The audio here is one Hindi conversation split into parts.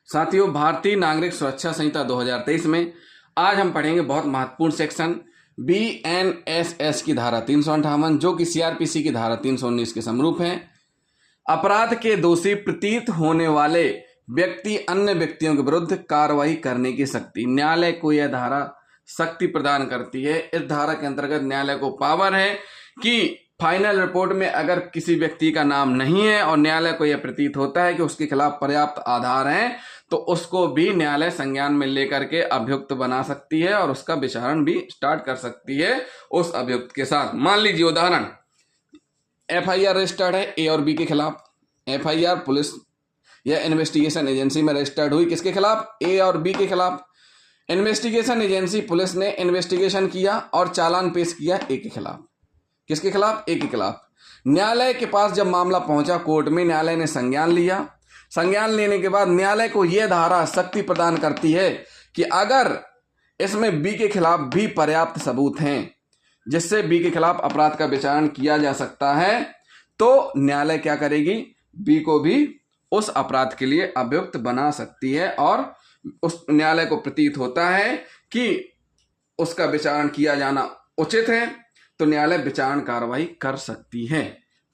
साथियों, भारतीय नागरिक सुरक्षा संहिता 2023 में आज हम पढ़ेंगे बहुत महत्वपूर्ण सेक्शन BNSS की धारा 358, जो कि CRPC की धारा 319 के समरूप है। अपराध के दोषी प्रतीत होने वाले व्यक्ति अन्य व्यक्तियों के विरुद्ध कार्रवाई करने की शक्ति। न्यायालय को यह धारा शक्ति प्रदान करती है। इस धारा के अंतर्गत न्यायालय को पावर है कि फाइनल रिपोर्ट में अगर किसी व्यक्ति का नाम नहीं है और न्यायालय को यह प्रतीत होता है कि उसके खिलाफ पर्याप्त आधार हैं, तो उसको भी न्यायालय संज्ञान में लेकर के अभियुक्त बना सकती है और उसका विचारण भी स्टार्ट कर सकती है उस अभियुक्त के साथ। मान लीजिए उदाहरण, FIR रजिस्टर्ड है A और B के खिलाफ। FIR पुलिस या इन्वेस्टिगेशन एजेंसी में रजिस्टर्ड हुई किसके खिलाफ? A और B के खिलाफ। इन्वेस्टिगेशन एजेंसी पुलिस ने इन्वेस्टिगेशन किया और चालान पेश किया A के खिलाफ। किसके खिलाफ? A के खिलाफ। न्यायालय के पास जब मामला पहुंचा कोर्ट में, न्यायालय ने संज्ञान लिया। संज्ञान लेने के बाद न्यायालय को यह धारा शक्ति प्रदान करती है कि अगर इसमें B के खिलाफ भी पर्याप्त सबूत हैं जिससे B के खिलाफ अपराध का विचारण किया जा सकता है, तो न्यायालय क्या करेगी? B को भी उस अपराध के लिए अभियुक्त बना सकती है और उस न्यायालय को प्रतीत होता है कि उसका विचारण किया जाना उचित है, तो न्यायालय विचारण कार्रवाई कर सकती है।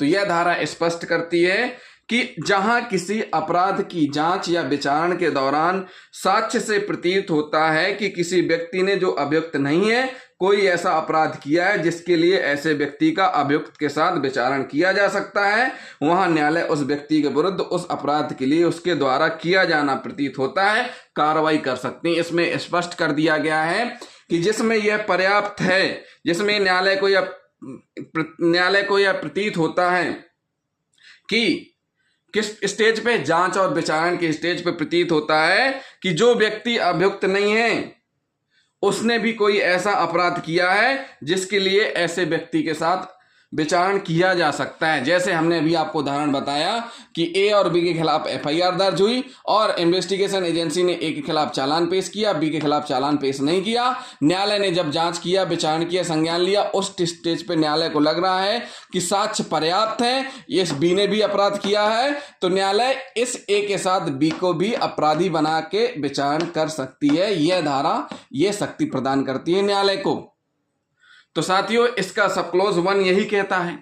तो यह धारा स्पष्ट करती है कि जहां किसी अपराध की जांच या विचारण के दौरान साक्ष्य से प्रतीत होता है कि किसी व्यक्ति ने, जो अभियुक्त नहीं है, कोई ऐसा अपराध किया है जिसके लिए ऐसे व्यक्ति का अभियुक्त के साथ विचारण किया जा सकता है, वहां न्यायालय उस व्यक्ति के विरुद्ध उस अपराध के लिए उसके द्वारा किया जाना प्रतीत होता है कार्रवाई कर सकती है। इसमें स्पष्ट कर दिया गया है कि जिसमें यह पर्याप्त है, जिसमें न्यायालय को यह प्रतीत होता है कि किस स्टेज पे, जांच और विचारण के स्टेज पे प्रतीत होता है कि जो व्यक्ति अभियुक्त नहीं है उसने भी कोई ऐसा अपराध किया है जिसके लिए ऐसे व्यक्ति के साथ विचारण किया जा सकता है। जैसे हमने अभी आपको उदाहरण बताया कि A और B के खिलाफ FIR दर्ज हुई और इन्वेस्टिगेशन एजेंसी ने A के खिलाफ चालान पेश किया, B के खिलाफ चालान पेश नहीं किया। न्यायालय ने जब जांच किया, विचारण किया, संज्ञान लिया, उस स्टेज पे न्यायालय को लग रहा है कि साक्ष्य पर्याप्त है, इस B ने भी अपराध किया है, तो न्यायालय इस A के साथ B को भी अपराधी बना के विचारण कर सकती है। यह धारा यह शक्ति प्रदान करती है न्यायालय को। तो साथियों, इसका सब क्लोज 1 यही कहता है।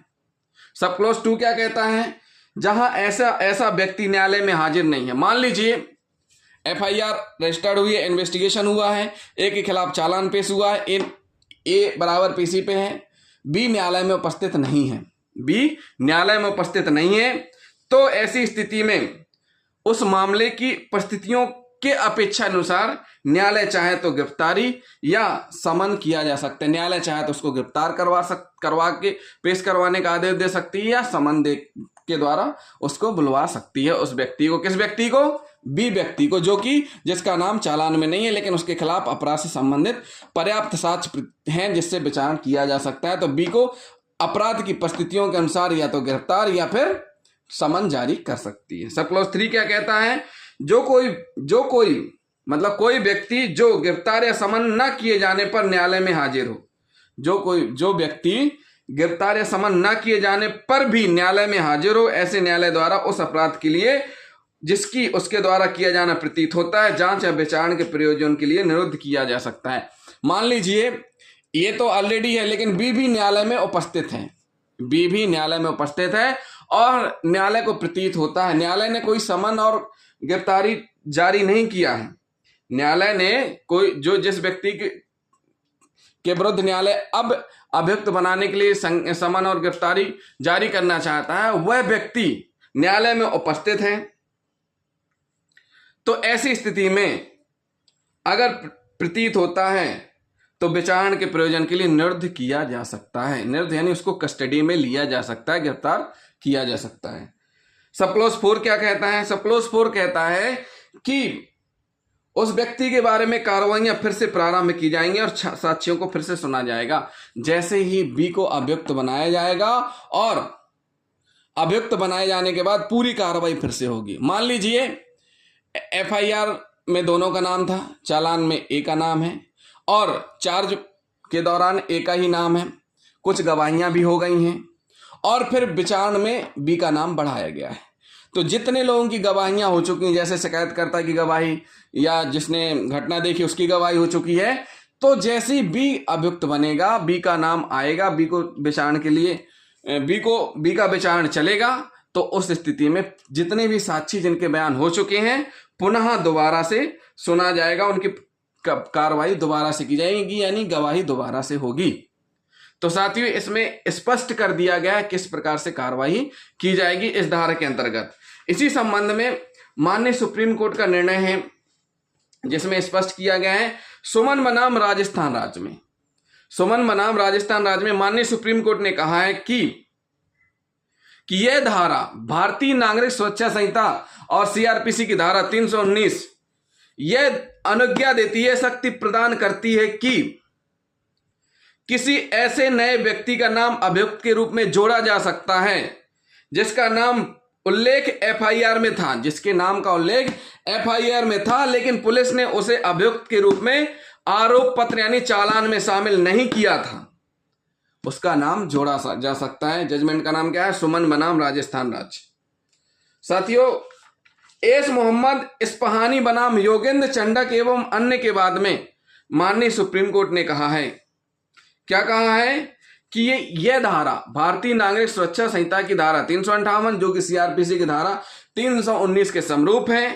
सब क्लोज 2 क्या कहता है? जहां ऐसा व्यक्ति न्यायालय में हाजिर नहीं है। मान लीजिए FIR रजिस्टर्ड हुई है, इन्वेस्टिगेशन हुआ है, A के खिलाफ चालान पेश हुआ है, A बराबर PC पे है, B न्यायालय में उपस्थित नहीं है। B न्यायालय में उपस्थित नहीं है, तो ऐसी स्थिति में उस मामले की परिस्थितियों के अपेक्षा अनुसार न्यायालय चाहे तो गिरफ्तारी या समन किया जा सकता है। न्यायालय चाहे तो उसको गिरफ्तार करवा के पेश करवाने का आदेश दे सकती है या समन दे के द्वारा उसको बुलवा सकती है उस व्यक्ति को। किस व्यक्ति को? B व्यक्ति को, जो कि जिसका नाम चालान में नहीं है लेकिन उसके खिलाफ अपराध से संबंधित पर्याप्त साक्ष्य हैं जिससे विचारण किया जा सकता है। तो B को अपराध की परिस्थितियों के अनुसार या तो गिरफ्तार या फिर समन जारी कर सकती है। सब क्लॉज 3 क्या कहता है? जो कोई मतलब कोई व्यक्ति जो गिरफ्तार या समन न किए जाने पर न्यायालय में हाजिर हो, जो व्यक्ति गिरफ्तार या समन न किए जाने पर भी न्यायालय में हाजिर हो, ऐसे न्यायालय द्वारा उस अपराध के लिए जिसकी उसके द्वारा किया जाना प्रतीत होता है, जांच या विचारण के प्रयोजन के लिए निरुद्ध किया जा सकता है। मान लीजिए ये तो ऑलरेडी है, लेकिन B भी न्यायालय में उपस्थित है। B भी न्यायालय में उपस्थित है और न्यायालय को प्रतीत होता है, न्यायालय ने कोई समन और गिरफ्तारी जारी नहीं किया है। न्यायालय ने कोई जिस व्यक्ति के विरुद्ध न्यायालय अब अभियुक्त बनाने के लिए समन और गिरफ्तारी जारी करना चाहता है, वह व्यक्ति न्यायालय में उपस्थित है। तो ऐसी स्थिति में अगर प्रतीत होता है तो विचारण के प्रयोजन के लिए निरुद्ध किया जा सकता है। निरुद्ध यानी उसको कस्टडी में लिया जा सकता है, गिरफ्तार किया जा सकता है। सब क्लॉज 4 क्या कहता है? सब क्लॉज 4 कहता है कि उस व्यक्ति के बारे में कार्रवाइयां फिर से प्रारंभ की जाएंगी और साक्ष्यों को फिर से सुना जाएगा। जैसे ही B को अभियुक्त बनाया जाएगा और अभियुक्त बनाए जाने के बाद पूरी कार्रवाई फिर से होगी। मान लीजिए FIR में दोनों का नाम था, चालान में A का नाम है और चार्ज के दौरान A का ही नाम है, कुछ गवाहियां भी हो गई हैं और फिर विचारण में B का नाम बढ़ाया गया है। तो जितने लोगों की गवाहियां हो चुकी हैं, जैसे शिकायतकर्ता की गवाही या जिसने घटना देखी उसकी गवाही हो चुकी है, तो जैसे ही बी अभियुक्त बनेगा, बी का नाम आएगा, बी को विचारण के लिए बी का विचारण चलेगा, तो उस स्थिति में जितने भी साक्षी जिनके बयान हो चुके हैं पुनः दोबारा से सुना जाएगा, उनकी कार्रवाई दोबारा से की जाएगी, यानी गवाही दोबारा से होगी। तो साथियों, इसमें स्पष्ट कर दिया गया है किस प्रकार से कार्रवाई की जाएगी इस धारा के अंतर्गत। इसी संबंध में माननीय सुप्रीम कोर्ट का निर्णय है जिसमें स्पष्ट किया गया है सुमन बनाम राजस्थान राज्य में। सुमन बनाम राजस्थान राज्य में माननीय सुप्रीम कोर्ट ने कहा है कि यह धारा भारतीय नागरिक सुरक्षा संहिता और सीआरपीसी की धारा 319 यह अनुज्ञा देती है, शक्ति प्रदान करती है कि किसी ऐसे नए व्यक्ति का नाम अभियुक्त के रूप में जोड़ा जा सकता है जिसका नाम उल्लेख एफआईआर में था, जिसके नाम का उल्लेख एफआईआर में था, लेकिन पुलिस ने उसे अभियुक्त के रूप में आरोप पत्र यानी चालान में शामिल नहीं किया था, उसका नाम जोड़ा जा सकता है। जजमेंट का नाम क्या है? सुमन बनाम राजस्थान राज्य। साथियों, एस मोहम्मद इस्पहानी बनाम योगेंद्र चंडक एवं अन्य के बाद में माननीय सुप्रीम कोर्ट ने कहा है, क्या कहा है कि यह धारा भारतीय नागरिक सुरक्षा संहिता की धारा 358 जो कि सीआरपीसी की धारा 319 के समरूप है।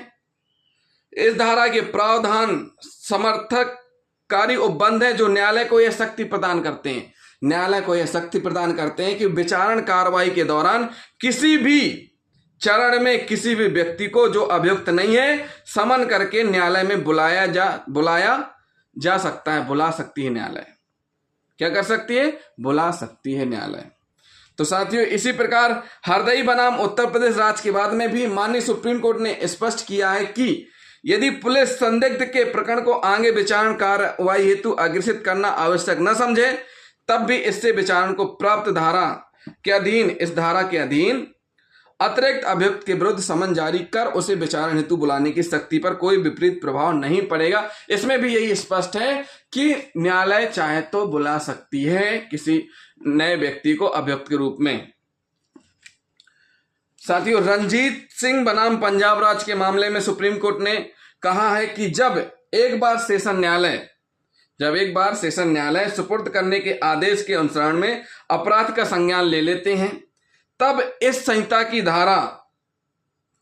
इस धारा के प्रावधान समर्थककारी उपबंध है जो न्यायालय को यह शक्ति प्रदान करते हैं, न्यायालय को यह शक्ति प्रदान करते हैं कि विचारण कार्रवाई के दौरान किसी भी चरण में किसी भी व्यक्ति को जो अभियुक्त नहीं है समन करके न्यायालय में बुलाया जा सकता है, बुला सकती है न्यायालय। क्या कर सकती है? बुला सकती है न्यायालय। तो साथियों, इसी प्रकार हरदई बनाम उत्तर प्रदेश राज्य के बाद में भी माननीय सुप्रीम कोर्ट ने स्पष्ट किया है कि यदि पुलिस संदिग्ध के प्रकरण को आगे विचारण कार्रवाई हेतु अग्रेसित करना आवश्यक न समझे तब भी इससे विचारण को प्राप्त धारा के अधीन, इस धारा के अधीन अतिरिक्त अभियुक्त के विरुद्ध समन जारी कर उसे विचारण हेतु बुलाने की शक्ति पर कोई विपरीत प्रभाव नहीं पड़ेगा। इसमें भी यही स्पष्ट है कि न्यायालय चाहे तो बुला सकती है किसी नए व्यक्ति को अभियुक्त के रूप में। साथियों, रंजीत सिंह बनाम पंजाब राज्य के मामले में सुप्रीम कोर्ट ने कहा है कि जब एक बार सेशन न्यायालय सुपुर्द करने के आदेश के अनुसरण में अपराध का संज्ञान ले लेते हैं तब इस संहिता की धारा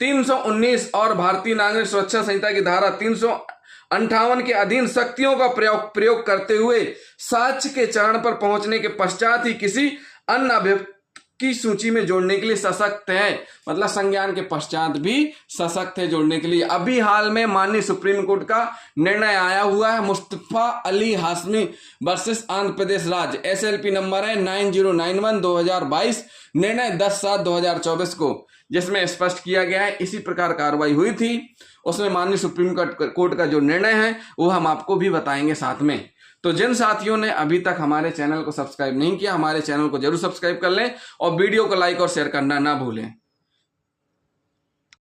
319 और भारतीय नागरिक सुरक्षा संहिता की धारा 358 के अधीन शक्तियों का प्रयोग करते हुए साक्ष्य के चरण पर पहुंचने के पश्चात ही किसी अन्य अभियुक्त की सूची में जोड़ने के लिए सशक्त है, मतलब संज्ञान के पश्चात भी सशक्त है जोड़ने के लिए। अभी हाल में माननीय सुप्रीम कोर्ट का निर्णय आया हुआ है मुस्तफा अली हाशमी वर्सेस आंध्र प्रदेश राज्य, एसएलपी नंबर है 9091/2022, निर्णय 10/7/2024 को, जिसमें स्पष्ट किया गया है इसी प्रकार कार्रवाई हुई थी। उसमें माननीय सुप्रीम कोर्ट का जो निर्णय है वो हम आपको भी बताएंगे साथ में। तो जिन साथियों ने अभी तक हमारे चैनल को सब्सक्राइब नहीं किया, हमारे चैनल को जरूर सब्सक्राइब कर लें और वीडियो को लाइक और शेयर करना ना भूलें।